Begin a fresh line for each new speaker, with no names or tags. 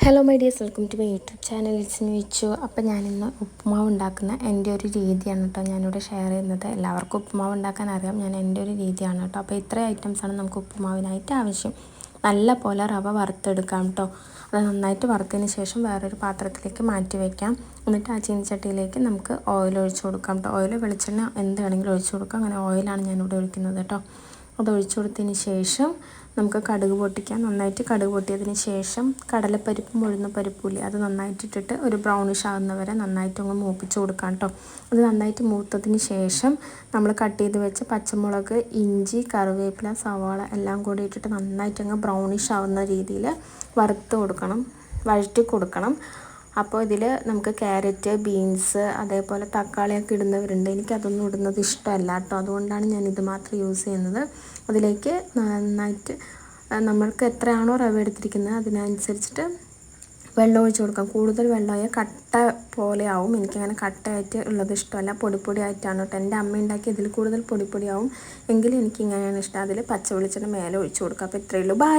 Hello my dears, welcome to my YouTube channel. It's me Vichu. അപ്പോൾ ഞാനിന്ന് ഉപ്പുമാവ് ഉണ്ടാക്കുന്ന എൻ്റെ ഒരു രീതിയാണ് കേട്ടോ ഞാനിവിടെ ഷെയർ ചെയ്യുന്നത്. എല്ലാവർക്കും ഉപ്പുമാവ് ഉണ്ടാക്കാൻ അറിയാം, ഞാൻ എൻ്റെ ഒരു രീതിയാണ് കേട്ടോ. അപ്പോൾ ഇത്രയും ഐറ്റംസാണ് നമുക്ക് ഉപ്പുമാവിനായിട്ട് ആവശ്യം. നല്ല പോലെ റവ വറുത്തെടുക്കാം കേട്ടോ. അത് നന്നായിട്ട് വറുത്തതിന് ശേഷം വേറൊരു പാത്രത്തിലേക്ക് മാറ്റി വയ്ക്കാം. എന്നിട്ട് ആ ചീനിച്ചട്ടിയിലേക്ക് നമുക്ക് ഓയിൽ ഒഴിച്ച് കൊടുക്കാം കേട്ടോ. ഓയിൽ, വെളിച്ചെണ്ണ എന്ത് വേണമെങ്കിലും ഒഴിച്ച് കൊടുക്കാം. അങ്ങനെ ഓയിലാണ് ഞാനിവിടെ ഒഴിക്കുന്നത് കേട്ടോ. അത് ഒഴിച്ചു കൊടുത്തതിന് ശേഷം നമുക്ക് കടുക് പൊട്ടിക്കാം. നന്നായിട്ട് കടുക് പൊട്ടിയതിന് ശേഷം കടലപ്പരിപ്പും ഉഴുന്ന പരിപ്പുമില്ലേ, അത് നന്നായിട്ട് ഇട്ടിട്ട് ഒരു ബ്രൗണിഷ് ആകുന്നവരെ നന്നായിട്ടൊന്ന് മൂപ്പിച്ച് കൊടുക്കാം കേട്ടോ. അത് നന്നായിട്ട് മൂത്തതിന് ശേഷം നമ്മൾ കട്ട് ചെയ്ത് വെച്ച പച്ചമുളക്, ഇഞ്ചി, കറിവേപ്പില, സവാള എല്ലാം കൂടി ഇട്ടിട്ട് നന്നായിട്ടങ്ങ് ബ്രൗണിഷ് ആവുന്ന രീതിയിൽ വറുത്ത് കൊടുക്കണം, വഴറ്റി കൊടുക്കണം. അപ്പോൾ ഇതിൽ നമുക്ക് ക്യാരറ്റ്, ബീൻസ്, അതേപോലെ തക്കാളിയൊക്കെ ഇടുന്നവരുണ്ട്. എനിക്കതൊന്നും ഇടുന്നത് ഇഷ്ടമല്ല കേട്ടോ. അതുകൊണ്ടാണ് ഞാനിത് മാത്രം യൂസ് ചെയ്യുന്നത്. അതിലേക്ക് നന്നായിട്ട് നമ്മൾക്ക് എത്രയാണോ റവ എടുത്തിരിക്കുന്നത് അതിനനുസരിച്ചിട്ട് വെള്ളം ഒഴിച്ച് കൊടുക്കാം. കൂടുതൽ വെള്ളമായ കട്ട പോലെ ആവും. എനിക്കങ്ങനെ കട്ടയായിട്ട് ഉള്ളത് ഇഷ്ടമല്ല, പൊടി ആയിട്ടാണ് കേട്ടോ. എൻ്റെ അമ്മ ഉണ്ടാക്കി ഇതിൽ കൂടുതൽ പൊടിയാവും. എങ്കിലും എനിക്കിങ്ങനെയാണ് ഇഷ്ടം. അതിൽ പച്ച വെളിച്ചെണ്ണ മേലെ ഒഴിച്ച് കൊടുക്കാം. അപ്പോൾ ഇത്രയേ ഉള്ളൂ. ബൈ.